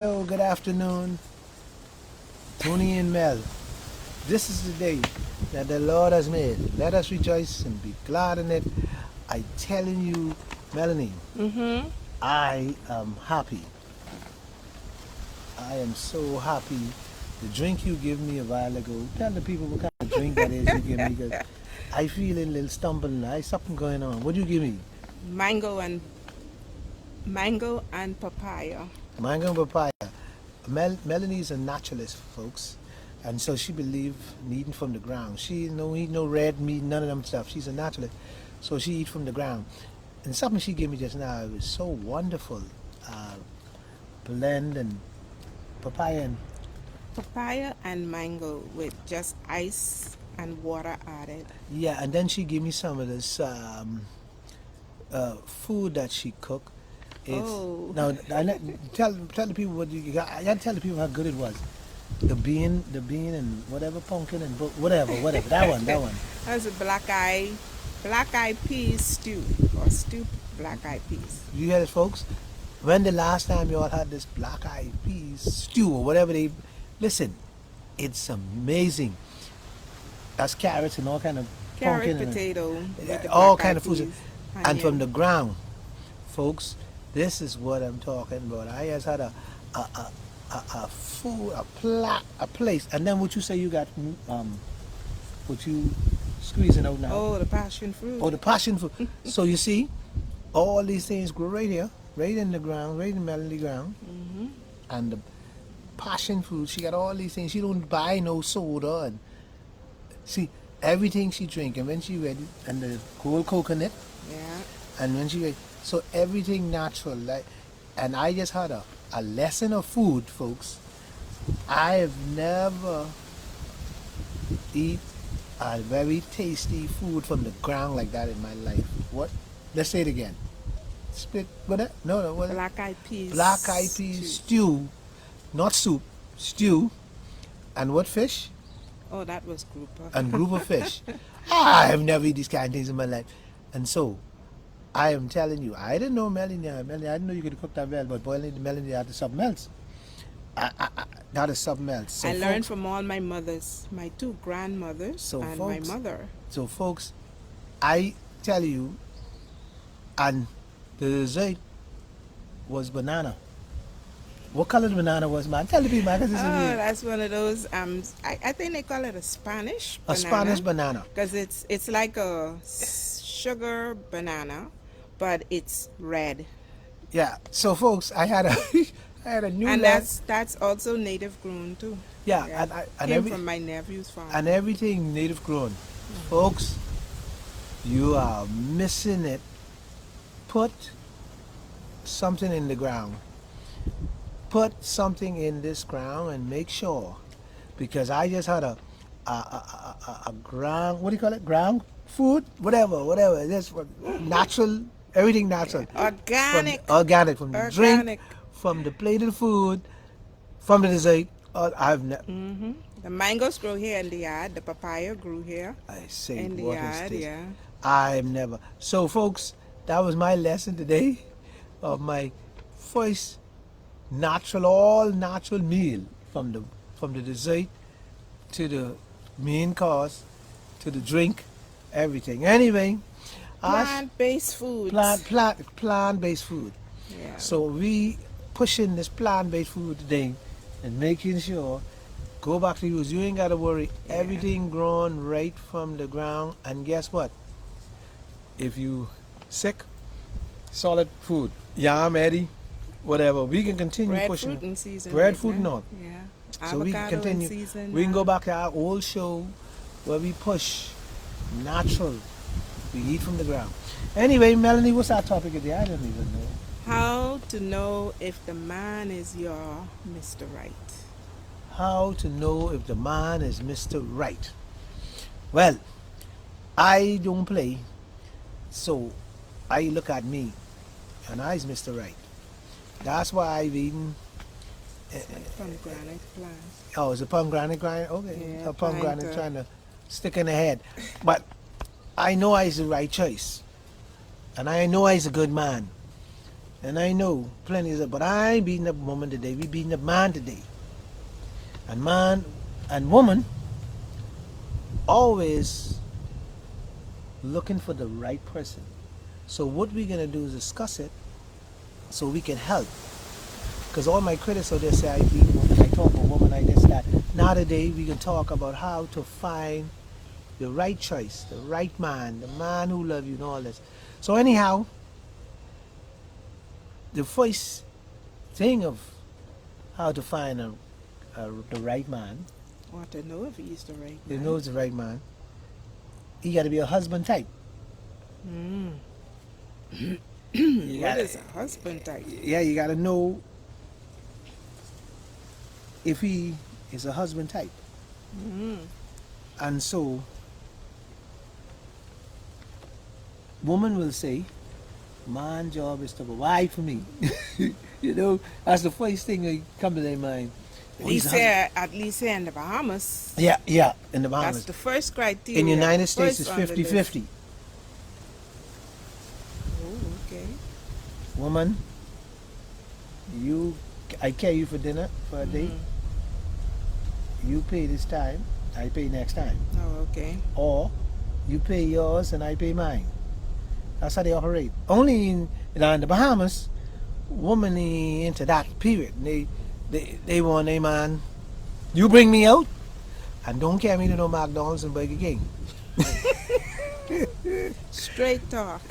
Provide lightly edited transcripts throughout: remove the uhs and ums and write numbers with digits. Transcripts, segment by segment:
Hello, good afternoon, Tony and Mel. This is the day that the Lord has made. Let us rejoice and be glad in it. I telling you, Melanie, Mm-hmm. I am happy. I am so happy. The drink you gave me a while ago, tell the people what kind of drink that is you give me because I feel a little stumbling. I something going on. What do you give me? Mango and papaya. Mango and papaya. Melanie's a naturalist, folks, and so she believe in eating from the ground. She no eat no red meat, none of them stuff. She's a naturalist, so she eat from the ground. And something she gave me just now it was so wonderful. Uh, Blend and papaya and Papaya and mango with just ice and water added. yeah, and then she gave me some of this food that she cooked. It's Oh, now tell the people what you got. I gotta tell the people how good it was. The bean, and whatever pumpkin and whatever. That one. that's a black eye peas stew or stew black eye peas. You hear it, folks? When the last time you all had this black eyed peas stew or whatever they listen, it's amazing. That's carrots and all kind of Carrot pumpkin potato with the all black kind eye of foods. peas. And from Onion. the ground, folks, this is what I'm talking about. I just had a food, a place, and then what you say you got, what you squeezing out now? Oh, the passion fruit. Oh, the passion fruit. So you see, all these things grow right here, right in the ground, right in the middle of the ground. Mm-hmm. And the passion fruit, she got all these things. She don't buy no soda. And see, everything she drink, and when she ready, and the cold coconut, Yeah. and when she ready, so everything natural. Like, and I just had a lesson of food, folks. I have never eat a very tasty food from the ground like that in my life. What? Let's say it again. Split, what? No, what? Black eyed peas Black eyed peas stew. stew, not soup, stew, and what fish? Oh, that was grouper. And group of fish. I have never eaten these kind of things in my life. And so, I am telling you, I didn't know Melanie, I didn't know you could cook that well, but boiling the melody out of something else. That is something else. So I learned folks, from all my mothers, my two grandmothers, so and my folks, mother. so folks, I tell you, and the dessert was banana. What color the banana was, man? Tell the people, man, 'cause this is Oh, weird. that's one of those. I think they call it a Spanish A Spanish banana banana. because it's like a sugar banana, but it's red, Yeah. So, folks, I had a I had a new and lad. that's also native grown too. Yeah, Yeah, and came from my nephew's farm. and everything native grown. Folks, you are missing it. Put something in the ground. Put something in this ground and make sure, because I just had a ground. What do you call it? Ground food, whatever. This natural, everything natural, from Organic, organic, from the drink, organic. from the plated food, from the dessert. I've never. Hmm. The mangoes grow here in the yard. The papaya grew here I say, in the what is yard. this? Yeah. I've never. So, folks, that was my lesson today of my first natural, all natural meal from the dessert to the main course to the drink, everything. Anyway, us Plant-based foods. plant-based food. Yeah. So we pushing this plant-based food today and making sure. Go back to use. You ain't gotta worry. Yeah. Everything grown right from the ground. And guess what? If you sick, solid food, yam, Eddie, whatever, we can continue pushing Breadfruit in season. bread right food and now. all. Yeah. So we can Avocado in continue. season. We can go now. back to our old show where we push natural. We eat from the ground. Anyway, Melanie, what's our topic today? I don't even know. How to know if the man is your Mr. Right. How to know if the man is Mr. Right. Well, I don't play, so I look at me, and I's Mr. Right. That's why I've eaten. Pomegranate plant. Oh, it's a pomegranate grind? Okay, Yeah, a pomegranate trying to- trying to stick in the head. But I know I's the right choice, and I know I's a good man. And I know plenty of, but I ain't beating up woman today. We beating up man today. And man and woman always looking for the right person. So what we're gonna do is discuss it so we can help. Because all my critics out there say I beat women, I talk about women, I this, that. Now today we can talk about how to find the right choice, the right man, the man who love you and all this. So anyhow, the first thing of how to find the right man, Want to know if he's the right you man. know it's the right man, he got to be a husband type. Mm. You What gotta- is a husband type? Yeah, you got to know if he is a husband type. Mm. And so, woman will say, "Man, job is to provide for me." You know, that's the first thing that come to their mind. At Oh, he's least a husband. here, at least here in the Bahamas, Yeah, in the that's Bahamas. the first criteria. In the United States, first it's on the list. 50-50. Oh, okay. Woman, I carry you for dinner for a day. You pay this time, I pay next time. Oh, okay. Or you pay yours and I pay mine. That's how they operate. Only in the Bahamas, women ain't into that period. They want a man. You bring me out and don't carry me to no McDonald's and Burger King. Straight talk.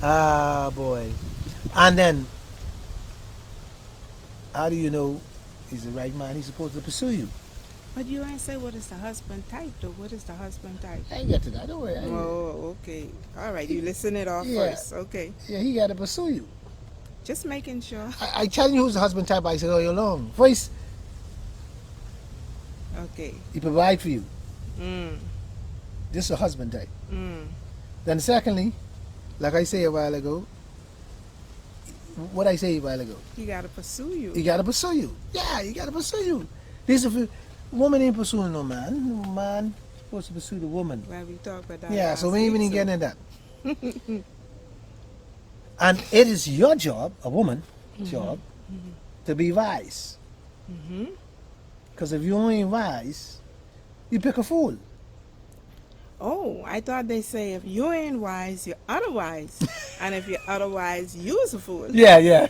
Ah boy. And then how do you know he's the right man? He's supposed to pursue you. But you ain't say what is the husband type though. What is the husband type? I ain't get to that. Don't worry. Oh, okay. All right, you listen it off Yeah. first. Okay. Yeah, he got to pursue you. Just making sure. I tell you who's the husband type. I said all year long. First, Okay. he provide for you. Mm. This is a husband type. Mm. Then secondly, like I say a while ago, what I say a while ago, He gotta pursue you. he got to pursue you. Yeah, he got to pursue you. This is woman ain't pursuing no man. No man supposed to pursue the woman. Well, we talked about that. Yeah, last so we ain't week, even so- getting in that. And it is your job, a woman job, to be wise. Mhm. Because if you ain't wise, you pick a fool. Oh, I thought they say if you ain't wise, you're otherwise, and if you're otherwise, you's a fool. Yeah.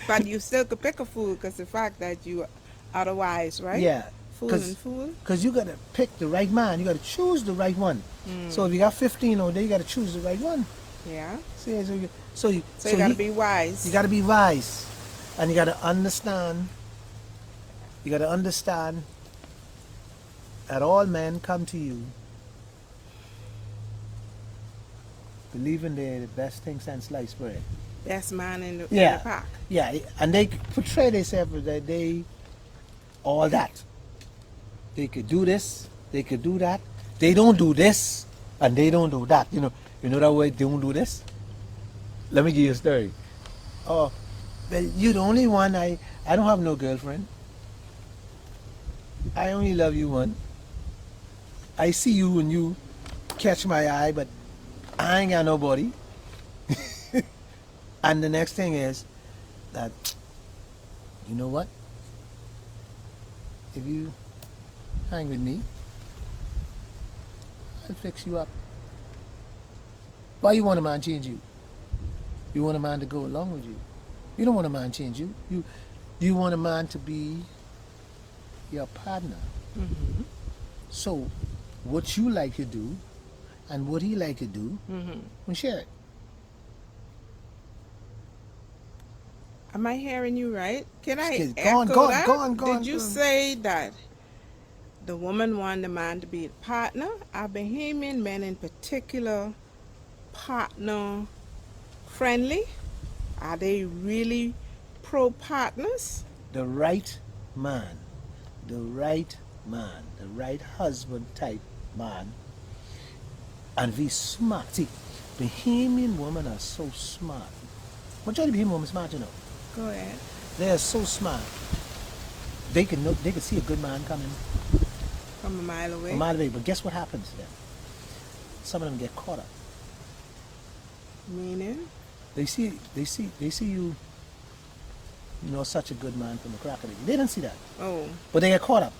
But you still could pick a fool because the fact that you otherwise, right? Yeah. Fool and fool. Because you got to pick the right man. You got to choose the right one. So if you got 15 over there, you got to choose the right one. Yeah. See, so So you gotta be wise. You got to be wise. And you got to understand. You got to understand that all men come to you believing they're the best thing since sliced bread. Best man in the Yeah. pack. Yeah, and they portray themselves that they all that. They could do this, they could do that. They don't do this, and they don't do that. You know that way they don't do this. Let me give you a story. Oh, well, you're the only one. I don't have no girlfriend. I only love you one. I see you and you catch my eye, but I ain't got nobody. And the next thing is that, you know what? If you hang with me, I'll fix you up. Why you want a man change you? You want a man to go along with you. You don't want a man change you. You want a man to be your partner. Mm-hmm. So what you like to do and what he like to do, Mm-hmm. we share it. Am I hearing you right? Can I Go echo on, go on, that? go on, go Did on, you go on. say that the woman want the man to be a partner? Are Bahamian men in particular partner friendly? Are they really pro partners? The right man, the right husband type man, and be smart. See, Bahamian women are so smart. Majority of Bahamian women are smart, you know. Go ahead. They are so smart. They can see a good man coming From a mile away. a mile away. But guess what happens to them? Some of them get caught up. Meaning? They see you, you know, such a good man from the crack of the They don't see that. Oh. But they get caught up.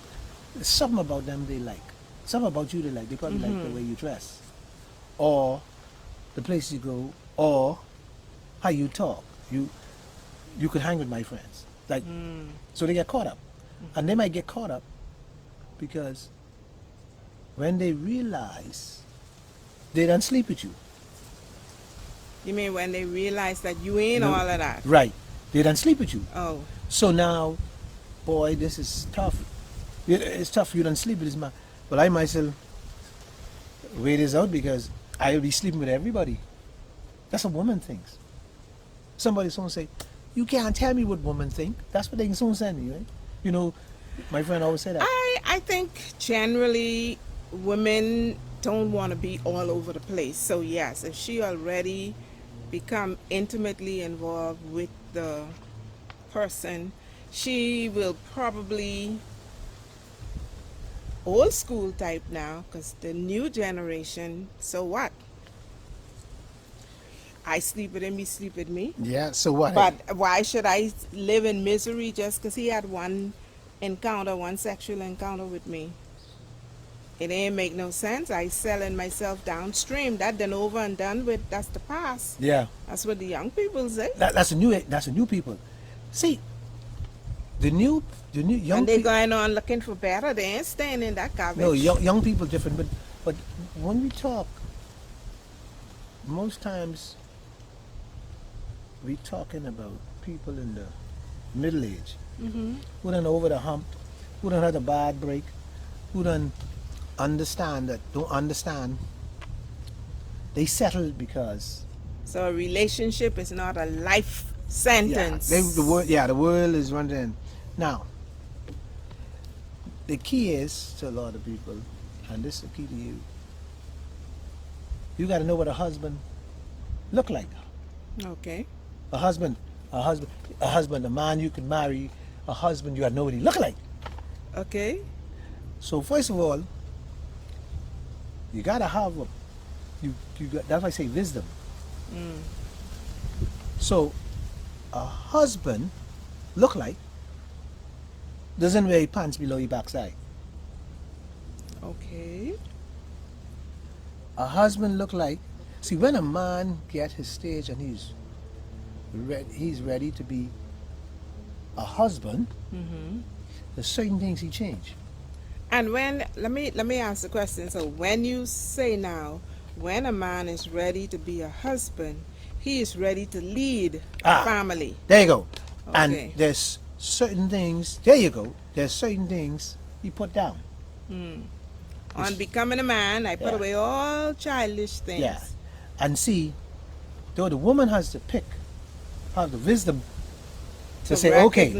There's something about them they like. Something about you they like. They probably like the way you dress. Or the place you go. Or how you talk. You could hang with my friends. Like, so they get caught up. And they might get caught up because when they realize they don't sleep with you. You mean when they realize that you ain't No. all of that? Right. They don't sleep with you. Oh. So now, boy, this is tough. It's tough. You don't sleep with this man. But I myself weigh this out because I will be sleeping with everybody. That's what woman thinks. Somebody soon say, you can't tell me what women think. That's what they can soon say to you, right? You know, my friend always said that. I think generally women don't want to be all over the place. So yes, if she already become intimately involved with the person, she will probably old school type now, because the new generation, so what? I sleep with him, he sleep with me. Yeah, so what? But why should I live in misery just because he had one sexual encounter with me? It ain't make no sense. I selling myself downstream. That done over and done with. That's the past. Yeah. That's what the young people say. That's the new people. See, the new young And they people. going on looking for better. They ain't staying in that garbage. No, young people different. But when we talk, most times we talking about people in the middle age who done over the hump, who done had a bad break, who done don't understand. They settled because So a relationship is not a life sentence. the world is running. Now, the key is to a lot of people, and this is the key to you. You got to know what a husband look like. Okay. A husband, a man you can marry, a husband you got to know what he look like. Okay. So first of all, you got to have that's why I say wisdom. So a husband look like doesn't wear pants below your backside. Okay. A husband look like, see, when a man get his stage and he's ready to be a husband, there's certain things he change. And when let me ask the question. So when you say now, when a man is ready to be a husband, he is ready to lead a family. There you go. Okay. And there's certain things, there you go, there's certain things he put down. On becoming a man, I put Yeah. away all childish things. Yeah. And see, though the woman has to have the wisdom to say, okay,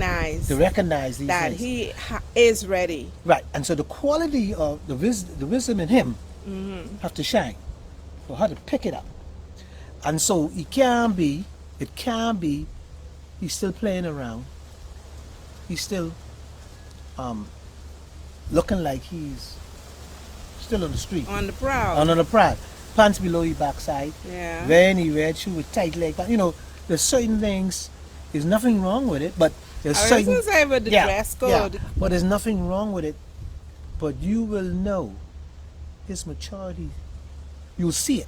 to recognize these that things. he is ready. Right. And so the quality of the wisdom in him have to shine for her to pick it up. And so it can be, he's still playing around. He's still looking like he's still on the street. On the prowl. On the prowl. Pants below your backside. Yeah. Very red shoe with tight leg. You know, there's certain things, there's nothing wrong with it, but there's I was certain... going to say with the dress code. But there's nothing wrong with it. But you will know his maturity. You'll see it.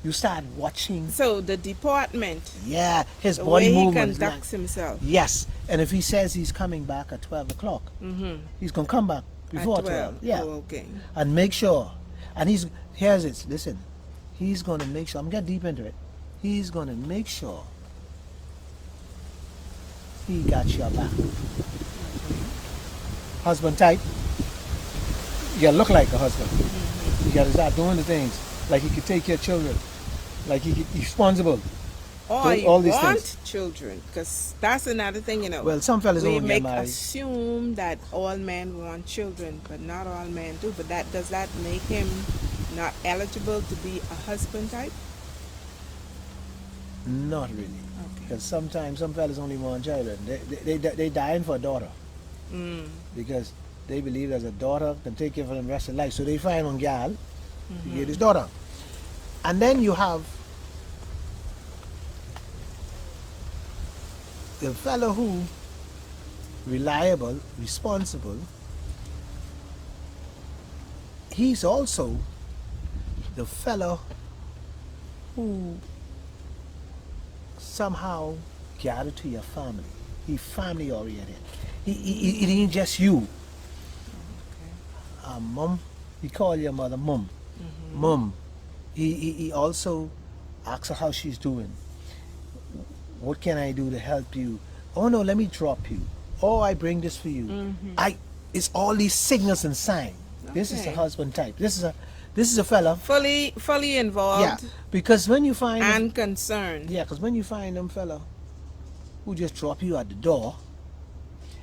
You start watching. So the deportment, Yeah, his the body way he movements. conducts himself. Yes, and if he says he's coming back at 12 o'clock, he's going to come back before At 12. Yeah. Oh, okay. And make sure. And here's it. Listen, he's going to make sure. I'm getting deep into it. He's going to make sure he got your back. Husband type. You got to look like a husband. You got to start doing the things. Like he could take care of children. Like he's responsible. Or you all these want things. children, because that's another thing, you know. Well, some fellas we don't get make married. assume that all men want children, but not all men do. But does that make him not eligible to be a husband type? Not really. Okay. Because sometimes some fellas only want children. They dying for a daughter. Because they believe as a daughter can take care of them the rest of their life. So they find one gal to get his daughter. And then you have the fellow who reliable, responsible, he's also the fellow who somehow gathered to your family. He family oriented. It ain't just you. Mom, he call your mother mom. Mom. He also asks her how she's doing. What can I do to help you? Oh no, let me drop you. Oh, I bring this for you. It's all these signals and signs. This is a husband type. This is a fella fully involved. Yeah, because when you find and concerned. Yeah, because when you find them fella who just drop you at the door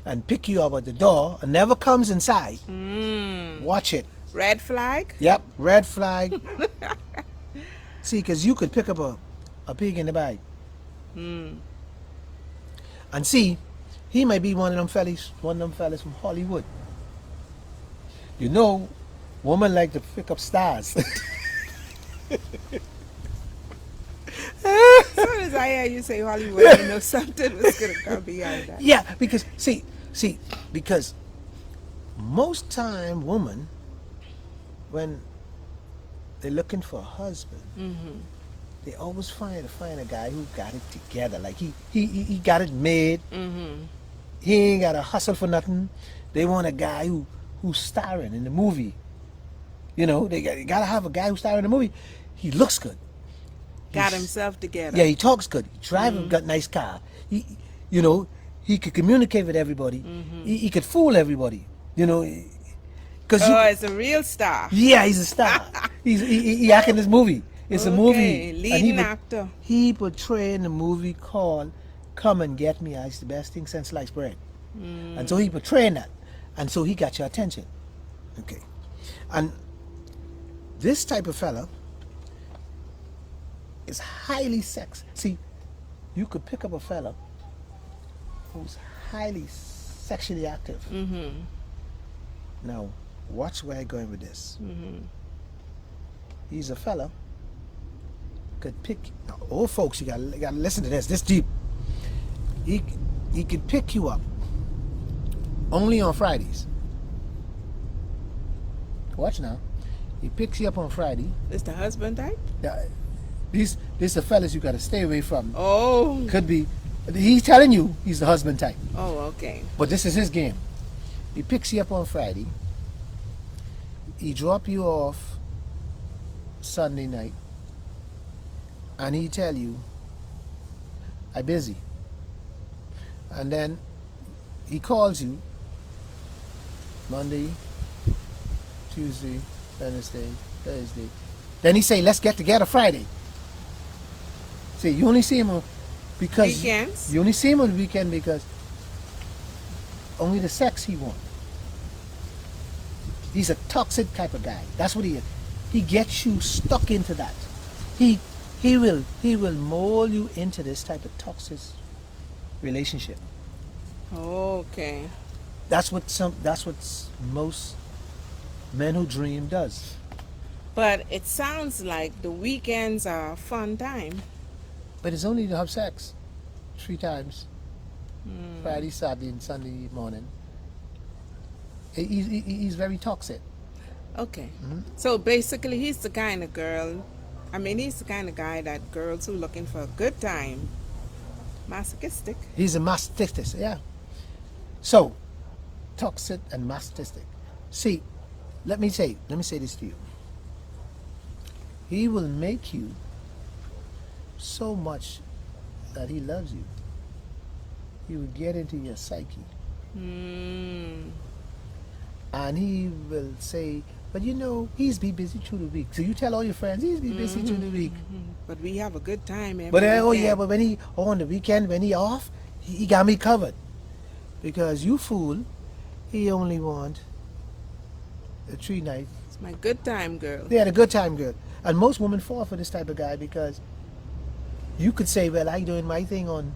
and pick you up at the door and never comes inside, watch it. Red flag? Yep, red flag. See, because you could pick up a pig in the bag. And see, he might be one of them fellas from Hollywood. You know, women like to pick up stars. As soon as I hear you say Hollywood, I know something was going to come behind that. Yeah, because, because most time women, when they're looking for a husband, they always find a guy who got it together. Like he got it made. He ain't got to hustle for nothing. They want a guy who's starring in the movie. You know, they got to have a guy who's starring in the movie. He looks good. Got himself together. Yeah, he talks good. He drives got nice car. He could communicate with everybody. He could fool everybody. You know, it's a real star. Yeah, he's a star. he acting this movie. It's a movie. Leading actor. He portrayed in a movie called "Come and Get Me." It's the best thing since sliced bread. And so he portrayed that, and so he got your attention. Okay, and this type of fella is highly sex. See, you could pick up a fella who's highly sexually active. Now, watch where I'm going with this. He's a fella could pick. Now, old folks, you gotta listen to this. This deep. He could pick you up only on Fridays. Watch now. He picks you up on Friday. It's the husband type? These the fellas you gotta stay away from. Oh. Could be. He's telling you he's the husband type. Oh, okay. But this is his game. He picks you up on Friday. He drop you off Sunday night. And he tell you, I'm busy. And then he calls you Monday, Tuesday, Wednesday, Thursday. Then he say, let's get together Friday. See, you only see him on because weekends. You only see him on the weekend because only the sex he wants. He's a toxic type of guy. That's what he is. He gets you stuck into that. He will mold you into this type of toxic relationship. Okay. That's what most men who dream does. But it sounds like the weekends are a fun time. But it's only to have sex 3 times. Friday, Saturday, and Sunday morning. He's very toxic. Okay. So basically he's the kind of he's the kind of guy that girls who looking for a good time, masochistic. He's a masochistic, yeah. So, toxic and masochistic. See, let me say this to you. He will make you so much that he loves you. He will get into your psyche. And he will say, but you know, he's be busy through the week. So you tell all your friends, he's be busy through the week. But we have a good time every But weekend. but when on the weekend, when he off, he got me covered. Because you fool, he only want a 3 nights. It's my good time girl. They had a good time, girl. And most women fall for this type of guy because you could say, well, I doing my thing on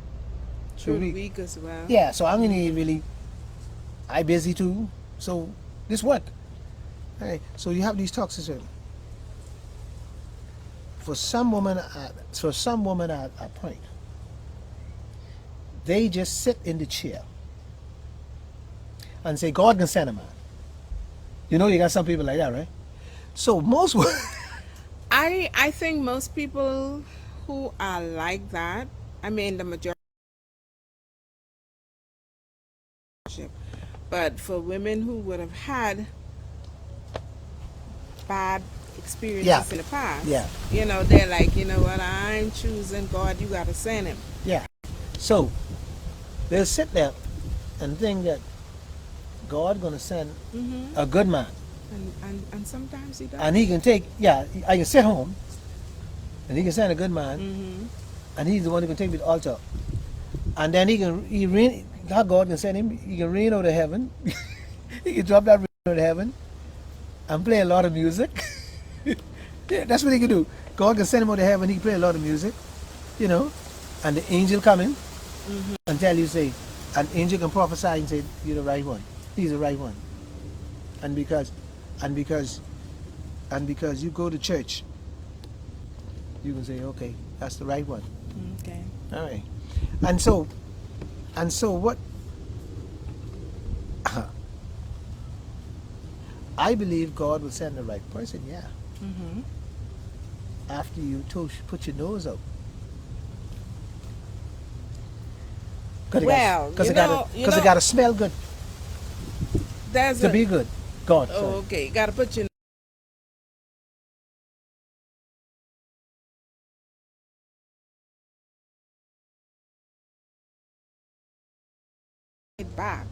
Through the week as well. Yeah, so I'm gonna really, I busy too. So this work. Hey, so you have these toxic women. For some women at a point, they just sit in the chair and say, God can send a man. You know, you got some people like that, right? So most I think most people who are like that, I mean the majority, but for women who would have had bad experiences Yeah. in the past, Yeah. you know, they're like, you know what, I'm choosing God, you gotta send him. Yeah. So they'll sit there and think that God gonna send a good man, And sometimes he does. and he can take. Yeah, I can sit home, and he can send a good man, and he's the one who can take me to the altar, and then he rain. How God can send him? He can rain out of heaven. He can drop that rain out of heaven, and play a lot of music. Yeah, that's what he can do. God can send him out of heaven. He can play a lot of music, you know, and the angel come in and tell you, say, an angel can prophesy and say, you're the right one. He's the right one. And because you go to church, you can say, okay, that's the right one. Okay. All right. And so what I believe God will send the right person, yeah. After you put your nose out. Well, because you it got to smell good there's to a, be good. God. oh, okay, you gotta put your back.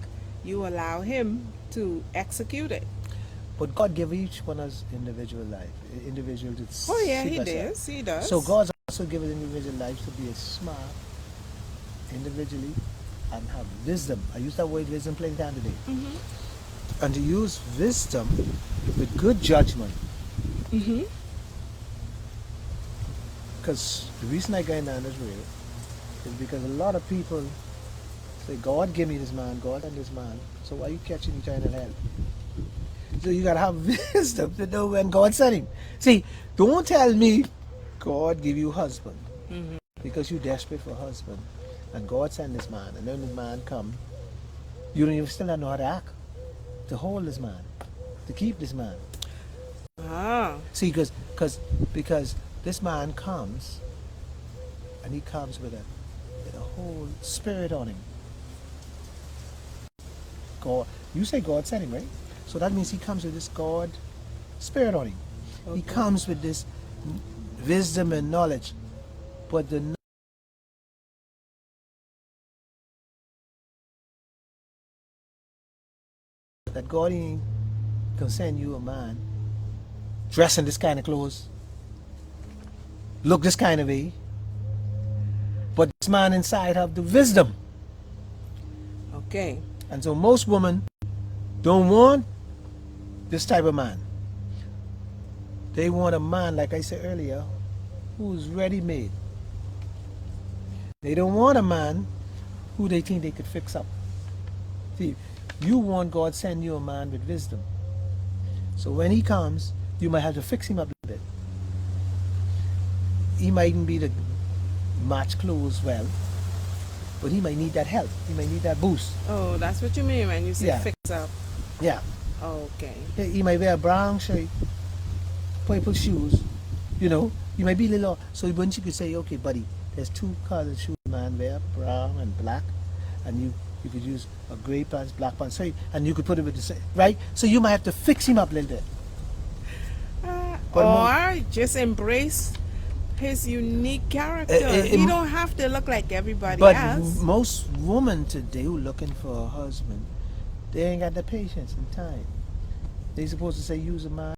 You allow him to execute it. But God gave each one of us individual life, individual to Oh yeah, seek he us out. does. He does. So God's also given individual lives to be smart individually and have wisdom. I use that word wisdom plenty time today. And to use wisdom with good judgment. Because the reason I got down this way is because a lot of people say, God give me this man, God and this man. So why are you catching each other in hell? So you gotta have wisdom to know when God sent him. See, don't tell me God give you husband because you're desperate for a husband, and God send this man, and then the man come, you don't even still don't know how to act, to hold this man, to keep this man. See, because this man comes, and he comes with a whole spirit on him. God, you say God sent him, right? So that means he comes with this God spirit on him. Okay. He comes with this wisdom and knowledge. But that God ain't can send you a man dressing this kind of clothes, look this kind of way. But this man inside have the wisdom. Okay. And so most women don't want this type of man. They want a man, like I said earlier, who's ready-made. They don't want a man who they think they could fix up. See, you want God to send you a man with wisdom. So when he comes, you might have to fix him up a little bit. He mightn't be the match clothes well, but he might need that help. He might need that boost. Oh, that's what you mean when you say fix up. Yeah. Okay. He might wear a brown shirt, purple shoes, you know. You might be a little, so once you could say, okay, buddy, there's two colors shoes man wear, brown and black, and you could use a gray pants, black pants, and you could put it with the same, right? So you might have to fix him up a little bit. Or just embrace his unique character. He don't have to look like everybody else. But most women today who looking for a husband, they ain't got the patience and time. They supposed to say use a man